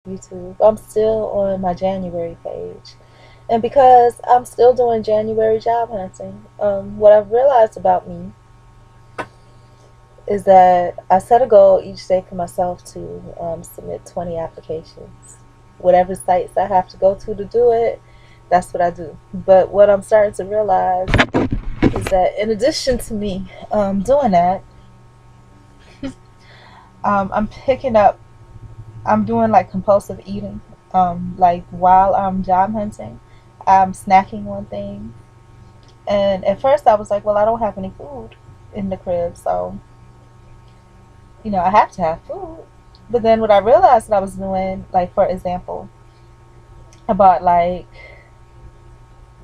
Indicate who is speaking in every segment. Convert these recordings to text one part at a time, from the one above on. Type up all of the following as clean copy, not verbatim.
Speaker 1: YouTube. I'm still on my January page. And because I'm still doing January job hunting, what I've realized about me is that I set a goal each day for myself to submit 20 applications. Whatever sites I have to go to do it, that's what I do. But what I'm starting to realize is that in addition to me doing that, I'm picking up, I'm doing like compulsive eating. Like while I'm job hunting, I'm snacking on things. And at first I was like, well, I don't have any food in the crib, so I have to have food. But then what I realized that I was doing, like for example, I bought like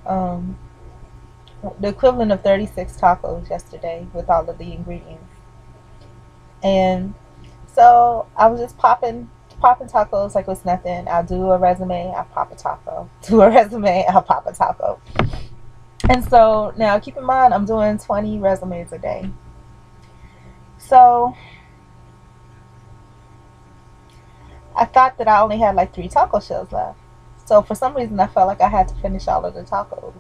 Speaker 1: um, the equivalent of 36 tacos yesterday with all of the ingredients. And so I was just popping tacos like it's nothing. I'll do a resume, I'll pop a taco. Do a resume, I'll pop a taco. And so now keep in mind I'm doing 20 resumes a day. So I thought that I only had like 3 taco shells left. So for some reason I felt like I had to finish all of the tacos.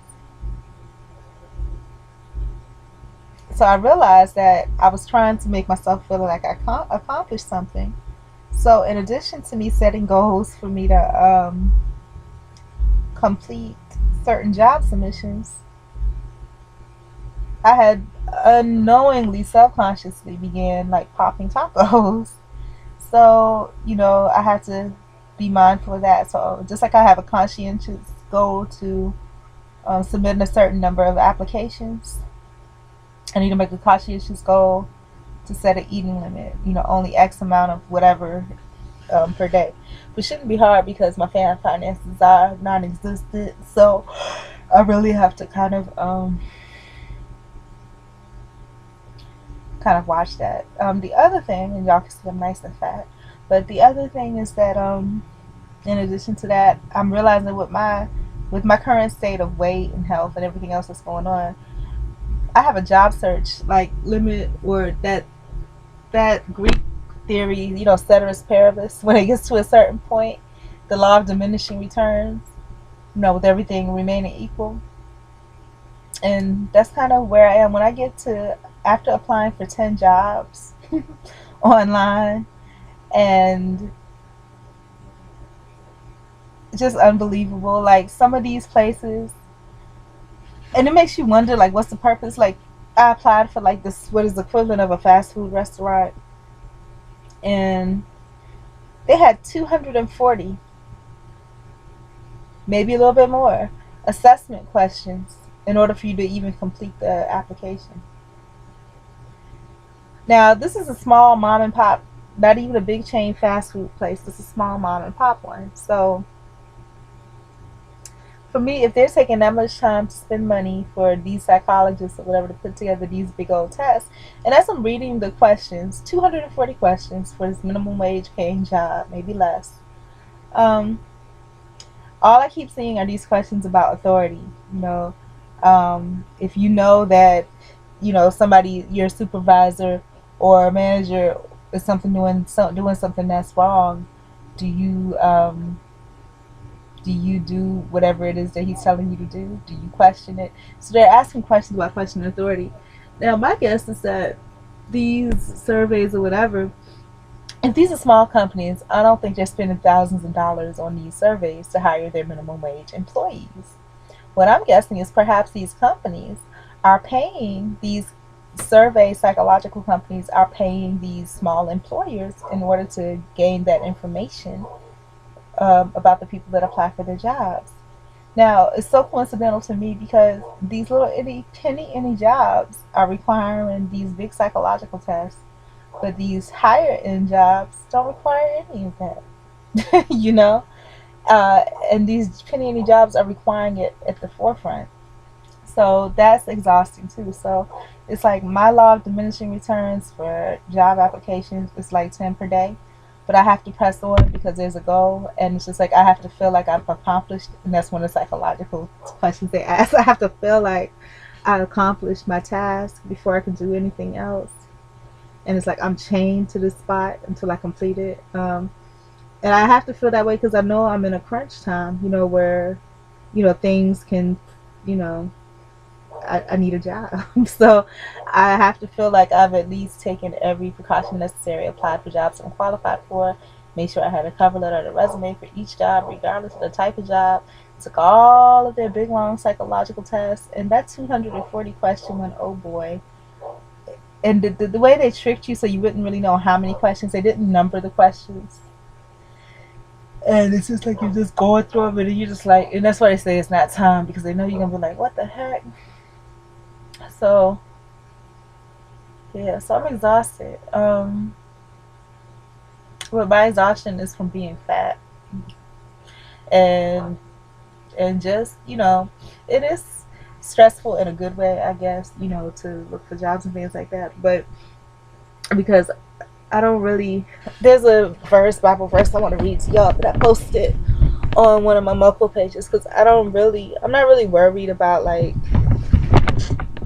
Speaker 1: So I realized that I was trying to make myself feel like I accomplished something. So in addition to me setting goals for me to complete certain job submissions, I had unknowingly, subconsciously began like popping tacos. So, I had to be mindful of that. So just like I have a conscientious goal to submit a certain number of applications, I need to make a conscientious goal to set an eating limit, only X amount of whatever per day. Which shouldn't be hard because my finances are non existent. So I really have to kind of watch that. The other thing, and y'all can see I'm nice and fat, but the other thing is that in addition to that, I'm realizing with my current state of weight and health and everything else that's going on, I have a job search like limit, or that Greek theory, ceteris peribis. When it gets to a certain point, the law of diminishing returns. With everything remaining equal, and that's kind of where I am when I get to after applying for 10 jobs online, and just unbelievable. Like some of these places, and it makes you wonder, like, what's the purpose? Like, I applied for like this, what is the equivalent of a fast food restaurant, and they had 240, maybe a little bit more, assessment questions in order for you to even complete the application. Now, this is a small mom and pop, not even a big chain fast food place. This is a small mom and pop one. So, for me, if they're taking that much time to spend money for these psychologists or whatever to put together these big old tests, and as I'm reading the questions, 240 questions for this minimum wage paying job, maybe less. Um, all I keep seeing are these questions about authority. If you know that, somebody, your supervisor or manager is doing something that's wrong, do you do whatever it is that he's telling you to do? Do you question it? So they're asking questions about questioning authority. Now, my guess is that these surveys or whatever, if these are small companies, I don't think they're spending thousands of dollars on these surveys to hire their minimum wage employees. What I'm guessing is perhaps these companies are paying these survey psychological companies are paying these small employers in order to gain that information about the people that apply for their jobs. Now, it's so coincidental to me because these little itty penny jobs are requiring these big psychological tests, but these higher end jobs don't require any of that. And these penny jobs are requiring it at the forefront. So that's exhausting too. So it's like my law of diminishing returns for job applications is like 10 per day. But I have to press on because there's a goal, and it's just like I have to feel like I've accomplished, and that's one of the psychological questions they ask. I have to feel like I accomplished my task before I can do anything else, and it's like I'm chained to this spot until I complete it. And I have to feel that way because I know I'm in a crunch time, where, things can, you know, I need a job. So I have to feel like I've at least taken every precaution necessary, applied for jobs I'm qualified for, made sure I had a cover letter and a resume for each job, regardless of the type of job, took all of their big, long psychological tests, and that 240 question one, oh boy. And the way they tricked you so you wouldn't really know how many questions, they didn't number the questions. And it's just like you're just going through them, and you're just like, and that's why they say it's not time, because they know you're gonna be like, what the heck? So yeah, so I'm exhausted. But my exhaustion is from being fat, and just it is stressful in a good way, I guess. To look for jobs and things like that, but because I don't really. There's a Bible verse I want to read to y'all that I posted on one of my multiple pages, because I'm not really worried about, like,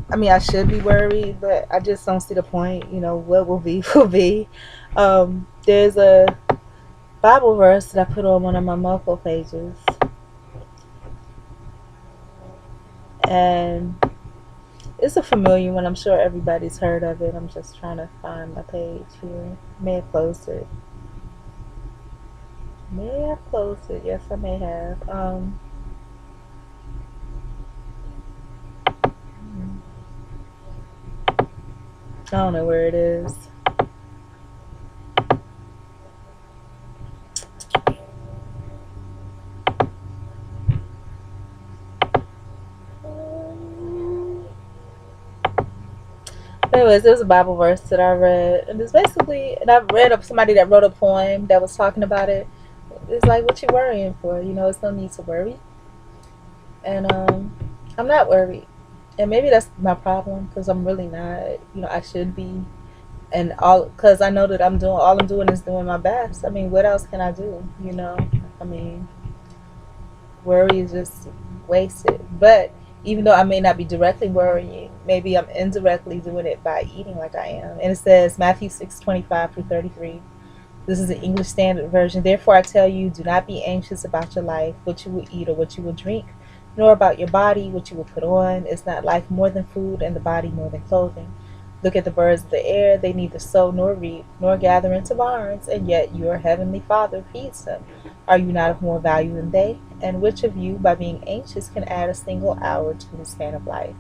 Speaker 1: I mean, I should be worried, but I just don't see the point. What will be will be. There's a Bible verse that I put on one of my multiple pages, and it's a familiar one. I'm sure everybody's heard of it. I'm just trying to find my page here. May have closed it. Yes, I may have. I don't know where it is. Anyways, there's a Bible verse that I read, and it's basically, and I've read of somebody that wrote a poem that was talking about it. It's like, what you worrying for? It's no need to worry. And I'm not worried, and maybe that's my problem, because I'm really not. I should be, and all, because I know that all I'm doing is doing my best. I mean, what else can I do? I mean, worry is just wasted. But even though I may not be directly worrying, maybe I'm indirectly doing it by eating like I am. And it says, Matthew 6:25-33. This is the English Standard Version. Therefore I tell you, do not be anxious about your life, what you will eat or what you will drink, nor about your body, what you will put on. Is not life more than food, and the body more than clothing? Look at the birds of the air. They neither sow nor reap, nor gather into barns, and yet your heavenly Father feeds them. Are you not of more value than they? And which of you, by being anxious, can add a single hour to his span of life?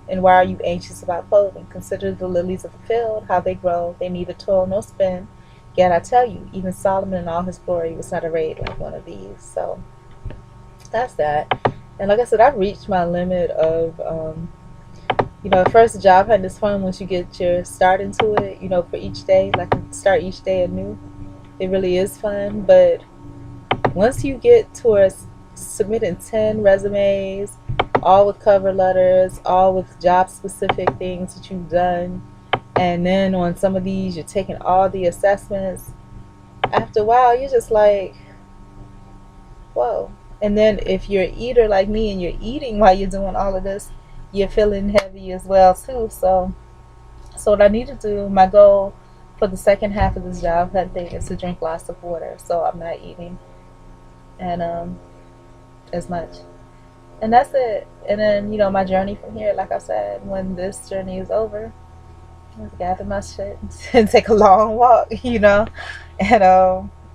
Speaker 1: And why are you anxious about clothing? Consider the lilies of the field, how they grow. They neither toil nor spin. Yet I tell you, even Solomon in all his glory was not arrayed like one of these. So that's that. And like I said, I've reached my limit of, at first, job hunting is fun once you get your start into it, for each day, like start each day anew. It really is fun. But once you get towards submitting 10 resumes, all with cover letters, all with job specific things that you've done, and then on some of these you're taking all the assessments, after a while you're just like, whoa. And then if you're an eater like me and you're eating while you're doing all of this, you're feeling heavy as well too. So what I need to do, my goal for the second half of this job hunting, is to drink lots of water, so I'm not eating and as much. And that's it. And then my journey from here, like I said, when this journey is over, let's gather my shit and take a long walk, and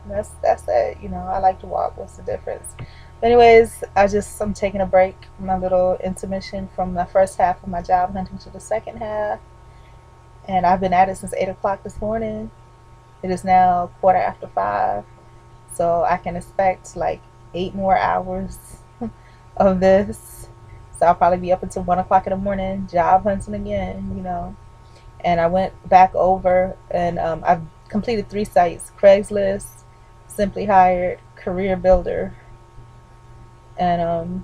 Speaker 1: that's it. I like to walk. What's the difference? But anyways, I'm taking a break from my little intermission from the first half of my job hunting to the second half, and I've been at it since 8 o'clock this morning. It is now 5:15, so I can expect like 8 more hours of this. So I'll probably be up until 1 o'clock in the morning, job hunting again, And I went back over, and I've completed 3 sites: Craigslist, Simply Hired, Career Builder, and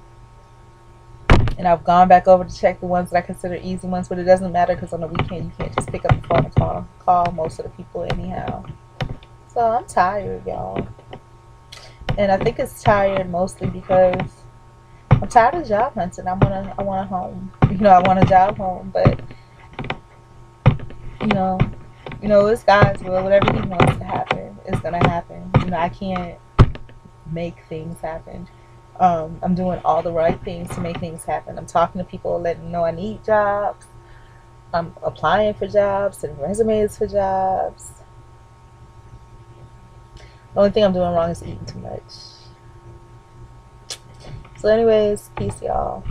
Speaker 1: I've gone back over to check the ones that I consider easy ones. But it doesn't matter, because on the weekend you can't just pick up the phone and call most of the people anyhow. So I'm tired, y'all, and I think it's tired mostly because I'm tired of job hunting. I want a home. I want a job home, but it's God's will. Whatever He wants to happen is gonna happen. I can't make things happen. I'm doing all the right things to make things happen. I'm talking to people, letting them know I need jobs. I'm applying for jobs and resumes for jobs. The only thing I'm doing wrong is eating too much. So anyways, peace y'all.